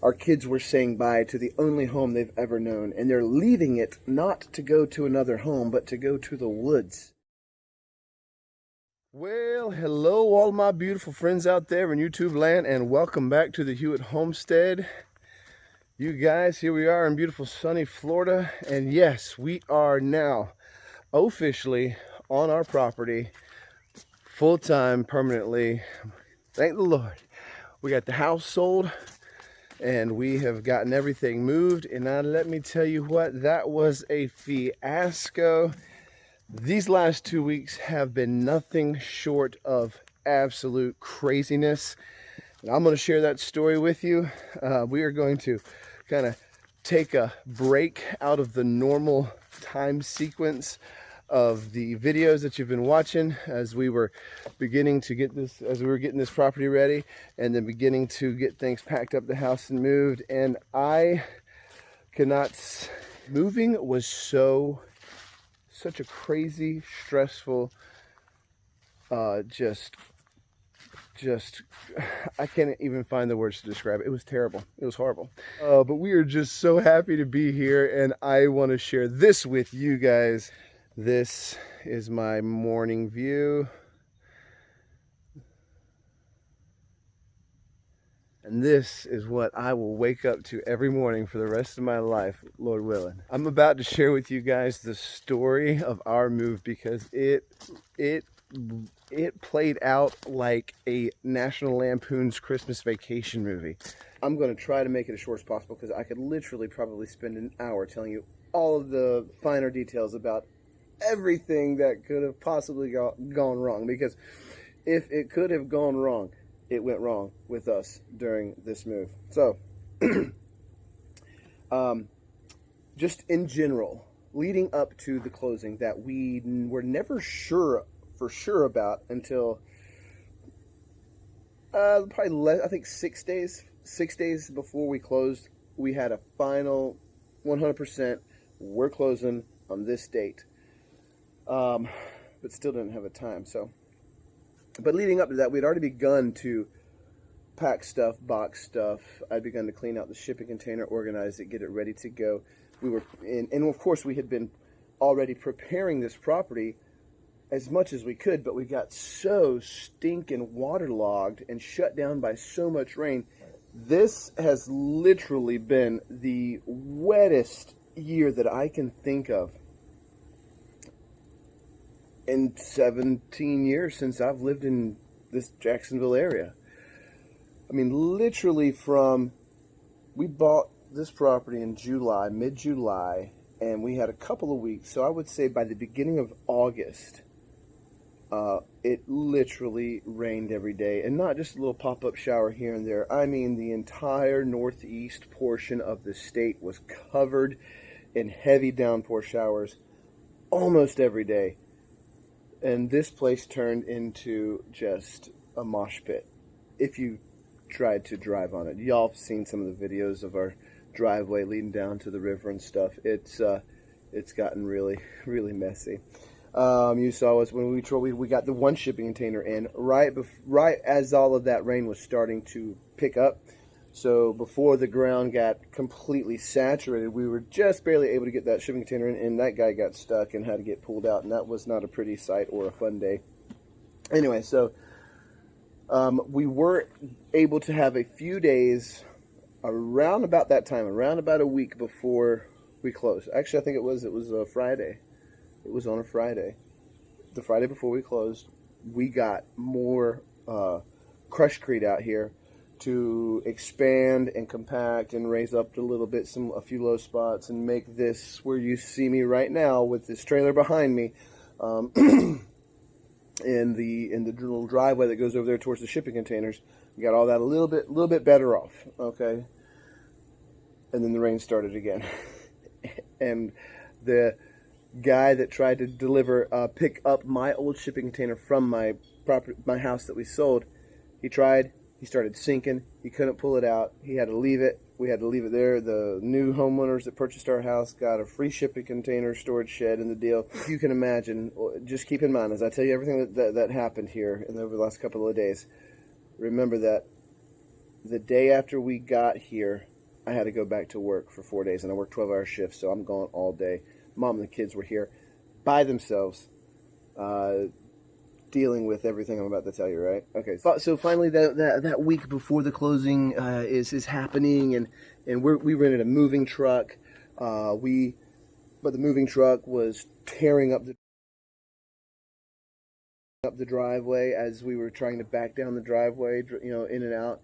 our kids were saying bye to the only home they've ever known, and they're leaving it not to go to another home, but to go to the woods. Well, hello all my beautiful friends out there in YouTube land, and welcome back to the Hewitt Homestead. You guys, here we are in beautiful sunny Florida, and yes, we are now officially on our property, full-time, permanently. Thank the Lord. We got the house sold, and we have gotten everything moved, and now let me tell you what, that was a fiasco. These last 2 weeks have been nothing short of absolute craziness, and I'm going to share that story with you. We are going to kind of take a break out of the normal time sequence of the videos that you've been watching as we were beginning to get this, as we were getting this property ready, and then beginning to get things packed up the house and moved. And I cannot, moving was such a crazy, stressful, just I can't even find the words to describe it. It was terrible. It was horrible. But we are just so happy to be here, and I want to share this with you guys. This is my morning view. And this is what I will wake up to every morning for the rest of my life, Lord willing. I'm about to share with you guys the story of our move, because it played out like a National Lampoon's Christmas Vacation movie. I'm going to try to make it as short as possible, because I could literally probably spend an hour telling you all of the finer details about everything that could have possibly gone wrong. Because if it could have gone wrong, it went wrong with us during this move. So, just in general, leading up to the closing that we were never for sure about until probably I think 6 days. 6 days before we closed, we had a final 100%. We're closing on this date, but still didn't have a time. So, but leading up to that, we'd already begun to pack stuff, box stuff. I'd begun to clean out the shipping container, organize it, get it ready to go. We were and of course we had been already preparing this property as much as we could, but we got so stinking waterlogged and shut down by so much rain. This has literally been the wettest year that I can think of in 17 years since I've lived in this Jacksonville area. I mean, literally we bought this property in July, mid-July, and we had a couple of weeks. So I would say by the beginning of August, it literally rained every day, and not just a little pop-up shower here and there. I mean, the entire northeast portion of the state was covered in heavy downpour showers almost every day. And this place turned into just a mosh pit if you tried to drive on it. Y'all have seen some of the videos of our driveway leading down to the river and stuff. It's gotten really, really messy. You saw us when we got the one shipping container in right as all of that rain was starting to pick up. So before the ground got completely saturated, we were just barely able to get that shipping container in, and that guy got stuck and had to get pulled out, and that was not a pretty sight or a fun day. Anyway, so we were able to have a few days around about that time, around about a week before we closed. Actually, I think it was a Friday. It was on a Friday. The Friday before we closed, we got more crushcrete out here to expand and compact and raise up a little bit, a few low spots, and make this where you see me right now with this trailer behind me, in the little driveway that goes over there towards the shipping containers. We got all that a little bit better off, okay? And then the rain started again, and the guy that tried to pick up my old shipping container from my house that we sold, he started sinking. He couldn't pull it out. He had to leave it. We had to leave it there. The new homeowners that purchased our house got a free shipping container storage shed in the deal. You can imagine, just keep in mind, as I tell you everything that happened here over the last couple of days, remember that The day after we got here, I had to go back to work for 4 days, and I worked 12-hour shifts, so I'm gone all day. Mom and the kids were here by themselves, dealing with everything I'm about to tell you, right? Okay, so finally that week before the closing is happening, and we rented a moving truck. But the moving truck was tearing up the driveway as we were trying to back down the driveway, in and out.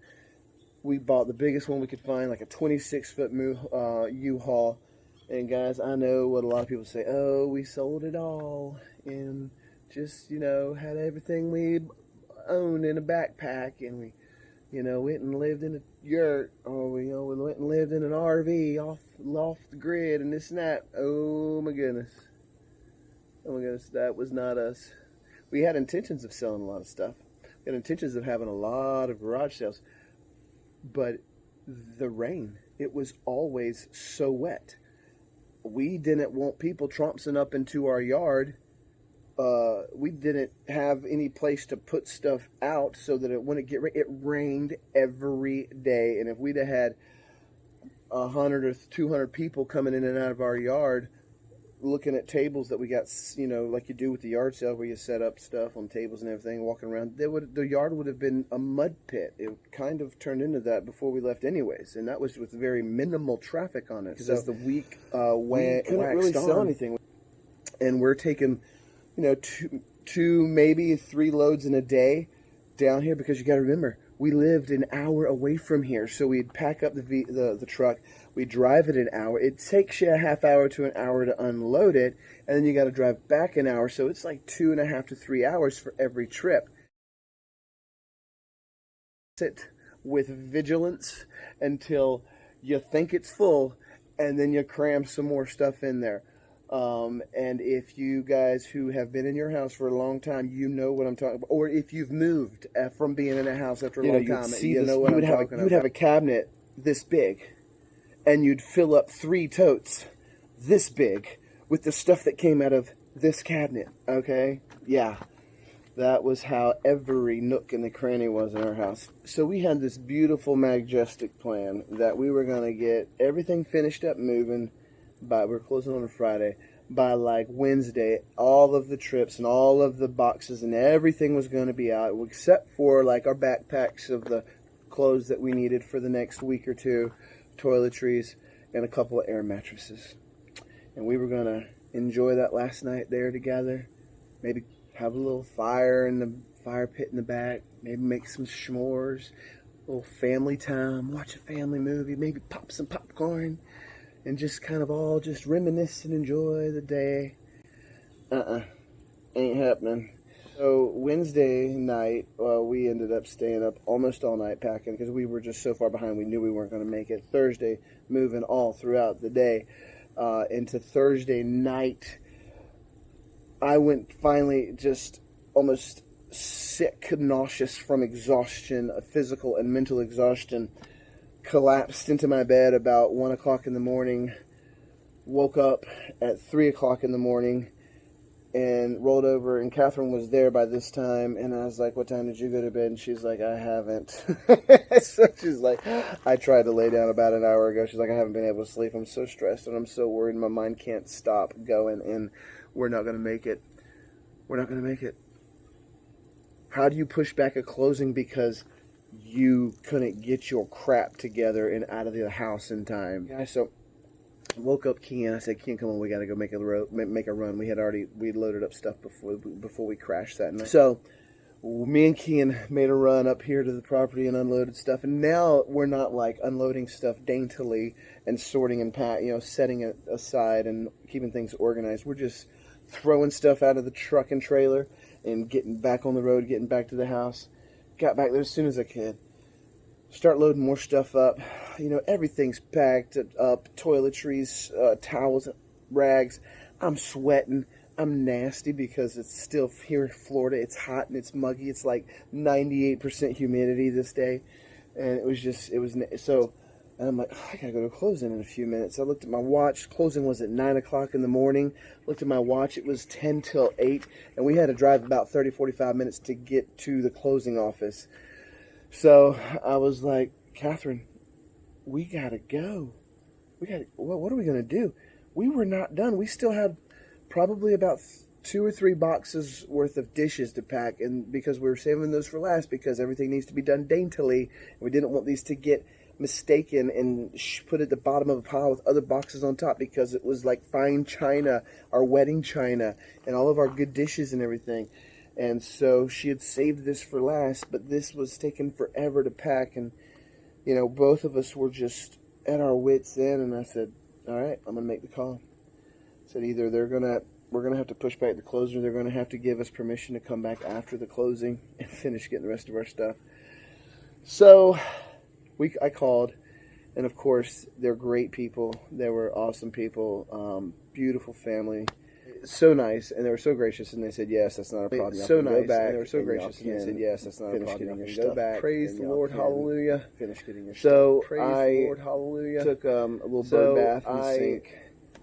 We bought the biggest one we could find, like a 26-foot U-Haul. And guys, I know what a lot of people say, oh, we sold it all and just, had everything we owned in a backpack, and we, went and lived in a yurt, or we went and lived in an RV off the grid and this and that. Oh my goodness. That was not us. We had intentions of selling a lot of stuff. We had intentions of having a lot of garage sales. But the rain, it was always so wet. We didn't want people trompsing up into our yard. We didn't have any place to put stuff out so that it wouldn't get rain. It rained every day. And if we'd have had 100 or 200 people coming in and out of our yard looking at tables that we got, like you do with the yard sale where you set up stuff on tables and everything, walking around, the yard would have been a mud pit. It kind of turned into that before we left anyways, and that was with very minimal traffic on it. Because as the week went, we couldn't really sell anything. And we're taking, two, maybe 3 loads in a day down here, because you got to remember, we lived an hour away from here, so we'd pack up the truck, we drive it an hour. It takes you a half hour to an hour to unload it, and then you got to drive back an hour, so it's like 2.5 to 3 hours for every trip. Sit with vigilance until you think it's full, and then you cram some more stuff in there. And if you guys who have been in your house for a long time, you know what I'm talking about. Or if you've moved from being in a house after a long time, you know what I'm talking about. You'd have a cabinet this big, and you'd fill up 3 totes this big with the stuff that came out of this cabinet, okay? Yeah, that was how every nook and the cranny was in our house. So we had this beautiful, majestic plan that we were going to get everything finished up moving by, we're closing on a Friday, by like Wednesday, all of the trips and all of the boxes and everything was going to be out, except for like our backpacks of the clothes that we needed for the next week or two, toiletries, and a couple of air mattresses. And we were going to enjoy that last night there together, maybe have a little fire in the fire pit in the back, maybe make some s'mores, a little family time, watch a family movie, maybe pop some popcorn, and just kind of all just reminisce and enjoy the day. Ain't happening. So Wednesday night, we ended up staying up almost all night packing because we were just so far behind we knew we weren't going to make it. Thursday, moving all throughout the day. Into Thursday night, I went finally just almost sick, nauseous from exhaustion, physical and mental exhaustion. Collapsed into my bed about 1 o'clock in the morning, woke up at 3 o'clock in the morning, and rolled over, and Catherine was there by this time, and I was like, what time did you go to bed? And she's like, I haven't. So she's like, I tried to lay down about an hour ago. She's like, I haven't been able to sleep. I'm so stressed, and I'm so worried. My mind can't stop going, and we're not going to make it. We're not going to make it. How do you push back a closing because you couldn't get your crap together and out of the house in time? Yeah, so I woke up Kian. I said, Kian, come on, we got to go make a run. We loaded up stuff before we crashed that night. So me and Kian made a run up here to the property and unloaded stuff. And now we're not like unloading stuff daintily and sorting and setting it aside and keeping things organized. We're just throwing stuff out of the truck and trailer and getting back on the road, getting back to the house. Got back there as soon as I could. Start loading more stuff up. Everything's packed up. Toiletries, towels, rags. I'm sweating. I'm nasty because it's still here in Florida. It's hot and it's muggy. It's like 98% humidity this day. And and I'm like, I gotta go to closing in a few minutes. I looked at my watch. Closing was at 9 o'clock in the morning. Looked at my watch. It was 10 till 8. And we had to drive about 30, 45 minutes to get to the closing office. So I was like, Catherine, we gotta go. What are we gonna do? We were not done. We still had probably about 2 or 3 boxes worth of dishes to pack, and because we were saving those for last, because everything needs to be done daintily, and we didn't want these to get mistaken and put at the bottom of a pile with other boxes on top, because it was like fine china, our wedding china, and all of our good dishes and everything. And so she had saved this for last, but this was taking forever to pack, and you know, both of us were just at our wits' end. And I said, all right, I'm gonna make the call. I said, either we're gonna have to push back the closing, or they're gonna have to give us permission to come back after the closing and finish getting the rest of our stuff. So I called, and of course they're great people. They were awesome people, beautiful family, so nice, and they were so gracious, and they said yes, that's not a problem. So nice, and they were so gracious, and they said yes, that's not a problem. Go back. Praise the Lord, hallelujah. Finish getting your stuff. So praise the Lord, hallelujah. Took a little bird bath in the sink.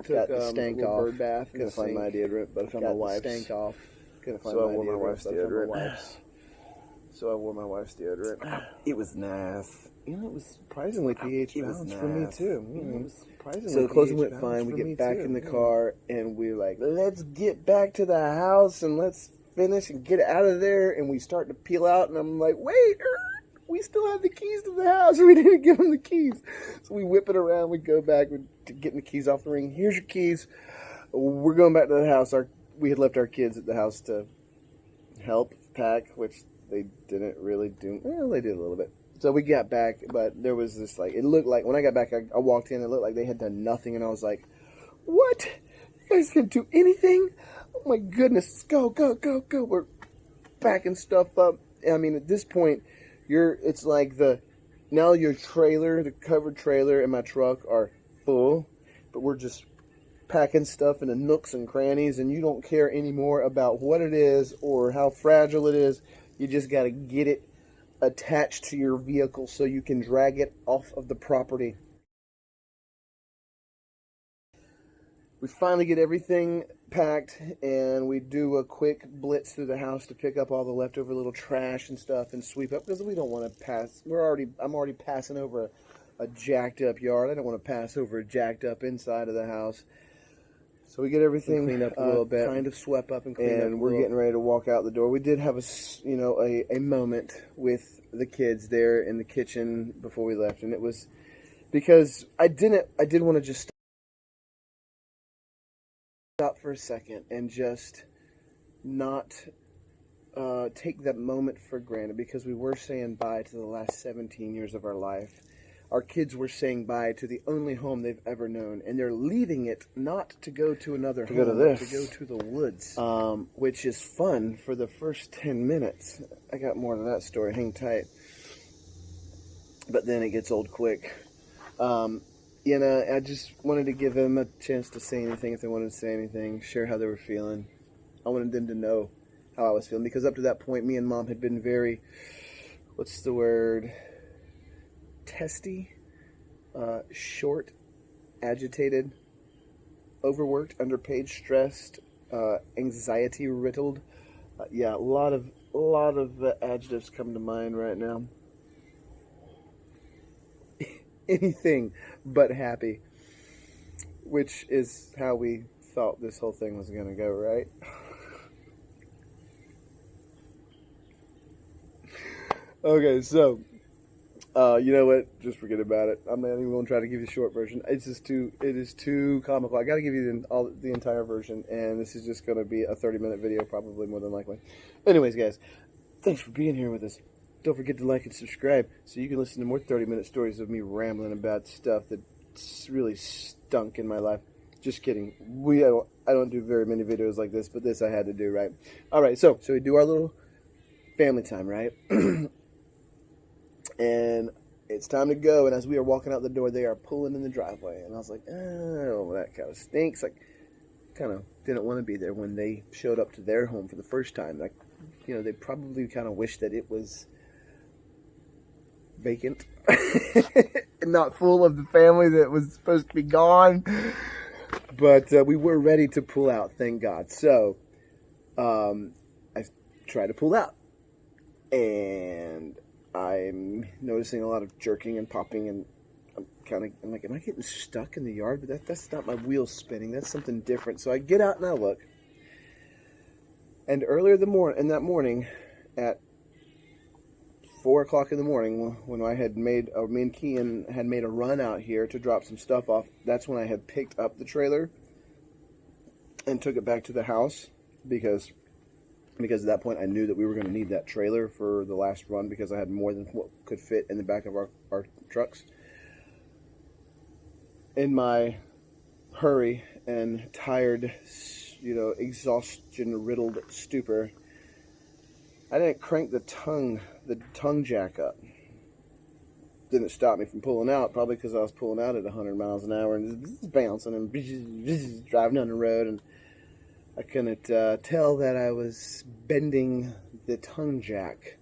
Got the stank off. Bird bath. Couldn't find my deodorant, but I found my wife's. Stank off. Couldn't find my deodorant. So I wore my wife's deodorant. It was nice. You know, it was surprisingly pH balanced for me too. It was surprisingly. So the closing went fine. We get back in the car, and we're like, let's get back to the house and let's finish and get out of there. And we start to peel out, and I'm like, wait, we still have the keys to the house. We didn't give them the keys. So we whip it around. We go back. We're getting the keys off the ring. Here's your keys. We're going back to the house. We had left our kids at the house to help pack, which they didn't really do. Well, they did a little bit. So we got back, but there was this, like, it looked like, when I got back, I walked in, it looked like they had done nothing, and I was like, what? You guys didn't do anything? Oh my goodness, go, go, go, go. We're packing stuff up. I mean, at this point, it's like now your trailer, the covered trailer and my truck are full, but we're just packing stuff in the nooks and crannies, and you don't care anymore about what it is or how fragile it is. You just got to get it attached to your vehicle so you can drag it off of the property. We finally get everything packed, and we do a quick blitz through the house to pick up all the leftover little trash and stuff and sweep up, because we don't want to pass. I'm already passing over a jacked up yard. I don't want to pass over a jacked up inside of the house. So we get everything cleaned up a little bit, kind of swept up and cleaned up. And we're getting ready to walk out the door. We did have a moment with the kids there in the kitchen before we left, and it was because I did want to just stop for a second and just not take that moment for granted, because we were saying bye to the last 17 years of our life. Our kids were saying bye to the only home they've ever known, and they're leaving it not to go to another home, but to go to the woods, which is fun for the first 10 minutes. I got more to that story. Hang tight. But then it gets old quick. I just wanted to give them a chance to say anything if they wanted to say anything, share how they were feeling. I wanted them to know how I was feeling, because up to that point, me and Mom had been very, what's the word? Testy, short, agitated, overworked, underpaid, stressed, anxiety riddled. A lot of adjectives come to mind right now. Anything but happy, which is how we thought this whole thing was going to go, right? Okay, so you know what? Just forget about it. I'm not even going to try to give you the short version. It is too comical. I got to give you the entire version, and this is just going to be a 30-minute video, probably more than likely. Anyways, guys, thanks for being here with us. Don't forget to like and subscribe so you can listen to more 30-minute stories of me rambling about stuff that really stunk in my life. Just kidding. I don't do very many videos like this, but this I had to do, right? All right, so we do our little family time, right? And it's time to go, and as we are walking out the door, they are pulling in the driveway, and I was like, oh, that kind of stinks. Like, kind of didn't want to be there when they showed up to their home for the first time. Like, they probably kind of wished that it was vacant and not full of the family that was supposed to be gone. But we were ready to pull out, thank God. So I tried to pull out, and I'm noticing a lot of jerking and popping, and I'm like, am I getting stuck in the yard? But that's not my wheels spinning. That's something different. So I get out and I look. And earlier in that morning, at 4 o'clock in the morning, when I had me and Kean had made a run out here to drop some stuff off, that's when I had picked up the trailer and took it back to the house because at that point I knew that we were going to need that trailer for the last run because I had more than what could fit in the back of our trucks. In my hurry and tired, exhaustion-riddled stupor, I didn't crank the tongue jack up. Didn't stop me from pulling out, probably because I was pulling out at 100 miles an hour and just bouncing and driving down the road, and I couldn't tell that I was bending the tongue jack.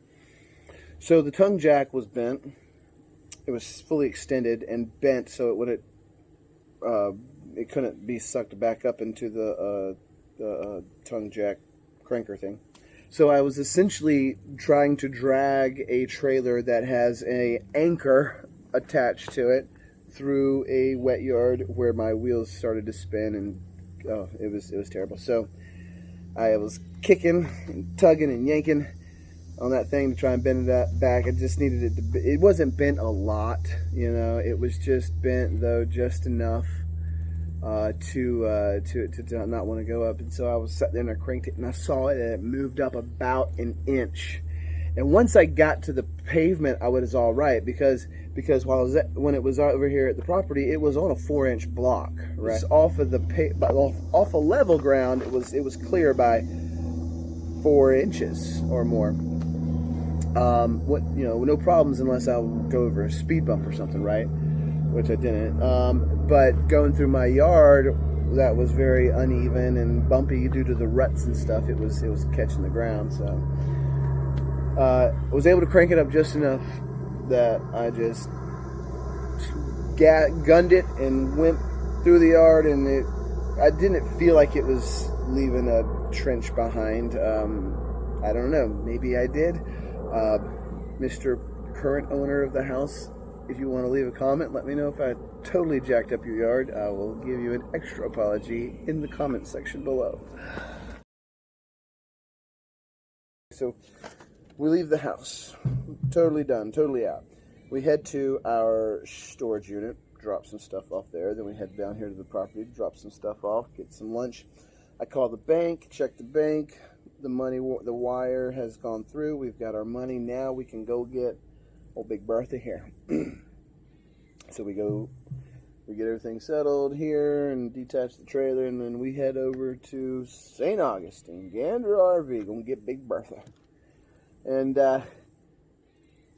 So the tongue jack was bent. It was fully extended and bent, so it couldn't be sucked back up into the tongue jack cranker thing. So I was essentially trying to drag a trailer that has an anchor attached to it through a wet yard where my wheels started to spin, and it was terrible. So I was kicking and tugging and yanking on that thing to try and bend it back. I just needed it to. It wasn't bent a lot, It was just bent though, just enough to not want to go up. And so I was sat there and I cranked it and I saw it and it moved up about an inch. And once I got to the pavement, I was all right because when it was over here at the property, it was on a 4-inch block, right? It was off of off a level ground. It was clear by 4 inches or more. No problems unless I would go over a speed bump or something, right? Which I didn't. But going through my yard, that was very uneven and bumpy due to the ruts and stuff. It was catching the ground. So I was able to crank it up just enough that I just gunned it and went through the yard, and I didn't feel like it was leaving a trench behind. I don't know. Maybe I did. Mr. Current owner of the house, if you want to leave a comment, let me know if I totally jacked up your yard. I will give you an extra apology in the comment section below. So we leave the house. Totally done, totally out. We head to our storage unit, drop some stuff off there. Then we head down here to the property, drop some stuff off, get some lunch. I call the bank, check the bank. The wire has gone through. We've got our money. Now we can go get old Big Bertha here. So we get everything settled here and detach the trailer, and then we head over to St. Augustine, Gander RV, gonna get Big Bertha. And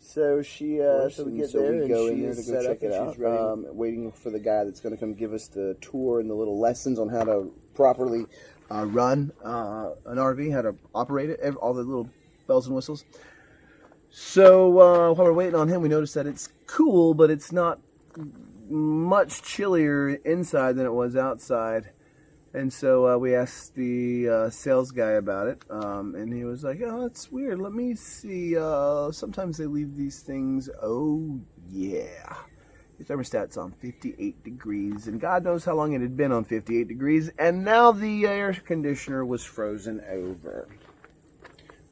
so we get there and go in there to go check it out. Waiting for the guy that's gonna come give us the tour and the little lessons on how to properly run an RV, how to operate it, all the little bells and whistles. So while we're waiting on him, we noticed that it's cool, but it's not much chillier inside than it was outside. And so we asked the sales guy about it, and he was like, "Oh, it's weird. Let me see. Sometimes they leave these things. Oh, yeah. The thermostat's on 58 degrees, and God knows how long it had been on 58 degrees, and now the air conditioner was frozen over."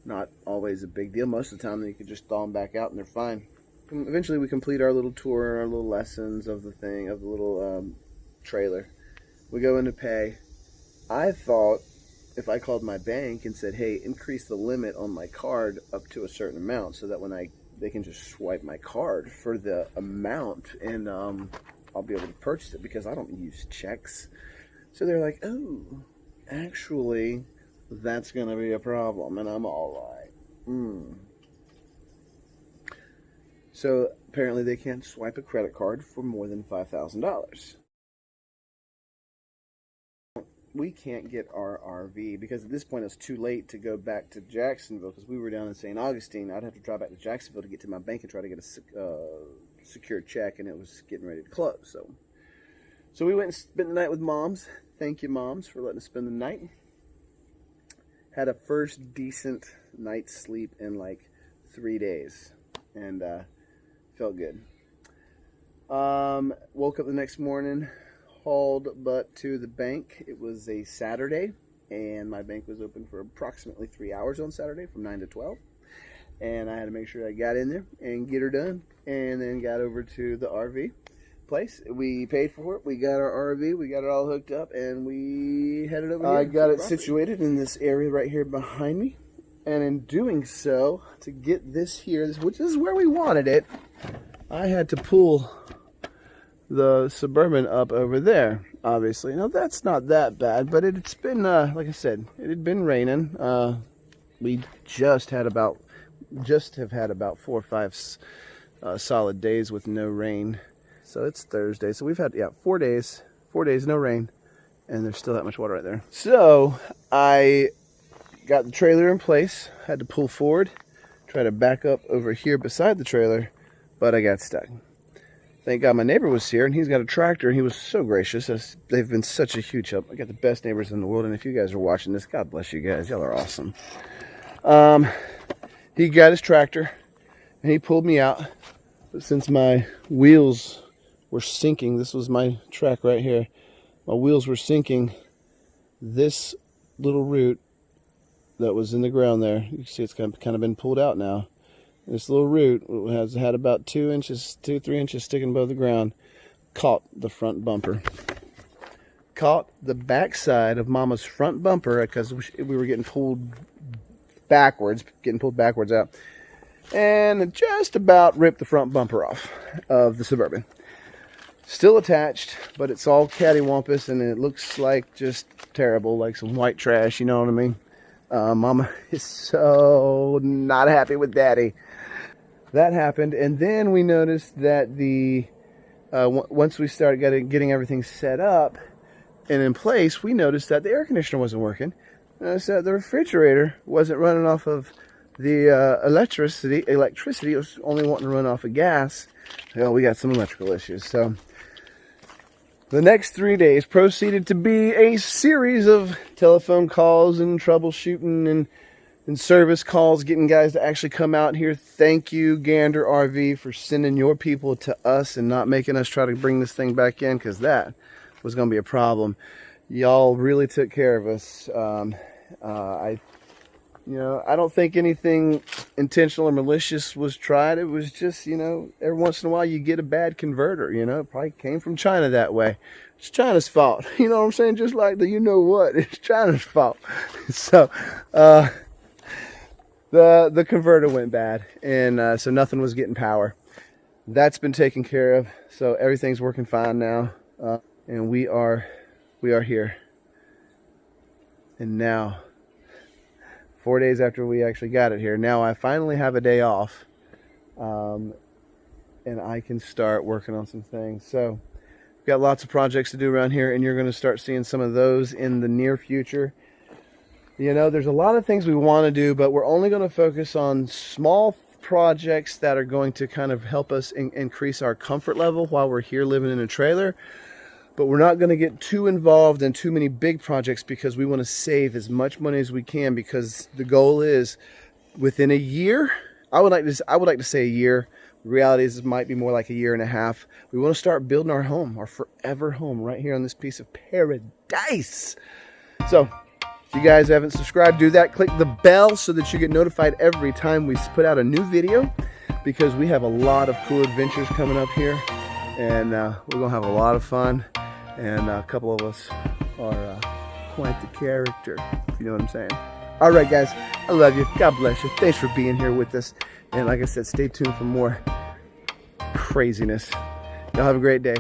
Not always a big deal. Most of the time, you could just thaw them back out, and they're fine. Eventually, we complete our little tour, our little lessons of the little trailer. We go in to pay. I thought if I called my bank and said, "Hey, increase the limit on my card up to a certain amount," so that when they can just swipe my card for the amount, and I'll be able to purchase it because I don't use checks. So they're like, "Oh, actually, that's going to be a problem," and I'm all like, So apparently they can't swipe a credit card for more than $5,000. We can't get our RV because at this point it's too late to go back to Jacksonville because we were down in St. Augustine. I'd have to drive back to Jacksonville to get to my bank and try to get a secured check, and it was getting ready to close. So we went and spent the night with Moms. Thank you, Moms, for letting us spend the night. Had a first decent night's sleep in like 3 days. and felt good. Woke up the next morning, hauled butt to the bank. It was a Saturday, and my bank was open for approximately 3 hours on Saturday from 9 to 12. And I had to make sure I got in there and get her done, and then got over to the RV place. We paid for it. We got our RV. We got it all hooked up, and we headed over here. I got it situated in this area right here behind me, and in doing so, to get this here, which is where we wanted it, I had to pull the Suburban up over there, obviously. Now, that's not that bad, but it's been, like I said, it had been raining. We just have had about 4 or 5 solid days with no rain. So it's Thursday. So we've had, 4 days, no rain, and there's still that much water right there. So I got the trailer in place, had to pull forward, try to back up over here beside the trailer, but I got stuck. Thank God my neighbor was here, and he's got a tractor, and he was so gracious. They've been such a huge help. I got the best neighbors in the world, and if you guys are watching this, God bless you guys. Y'all are awesome. He got his tractor, and he pulled me out. But since my wheels were sinking, this was my track right here, my wheels were sinking, this little root that was in the ground there, you can see it's kind of been pulled out now. This little root has had about 3 inches sticking above the ground, caught the front bumper. Caught the backside of Mama's front bumper because we were getting pulled backwards out, and it just about ripped the front bumper off of the Suburban. Still attached, but it's all cattywampus, and it looks like just terrible, like some white trash, you know what I mean? Mama is so not happy with Daddy. That happened, and then we noticed that once we started getting everything set up and in place, we noticed that the air conditioner wasn't working. So the refrigerator wasn't running off of the electricity. It was only wanting to run off of gas. Well, we got some electrical issues. So the next 3 days proceeded to be a series of telephone calls and troubleshooting and service calls, getting guys to actually come out here. Thank you, Gander RV, for sending your people to us and not making us try to bring this thing back in, because that was going to be a problem. Y'all really took care of us. I don't think anything intentional or malicious was tried. It was just, every once in a while you get a bad converter, it probably came from China that way. It's China's fault. You know what I'm saying? Just like it's China's fault. So, the converter went bad, and so nothing was getting power. That's been taken care of. So everything's working fine now. And we are here. And now, 4 days after we actually got it here, now I finally have a day off, and I can start working on some things. So we've got lots of projects to do around here, and you're going to start seeing some of those in the near future. There's a lot of things we want to do, but we're only going to focus on small projects that are going to kind of help us increase our comfort level while we're here living in a trailer. But we're not going to get too involved in too many big projects, because we want to save as much money as we can, because the goal is within a year. I would like to say a year. The reality is it might be more like a year and a half. We want to start building our home, our forever home, right here on this piece of paradise. So if you guys haven't subscribed, do that. Click the bell so that you get notified every time we put out a new video, because we have a lot of cool adventures coming up here, and we're going to have a lot of fun. And a couple of us are quite the character, if you know what I'm saying. All right, guys, I love you. God bless you. Thanks for being here with us. And like I said, stay tuned for more craziness. Y'all have a great day.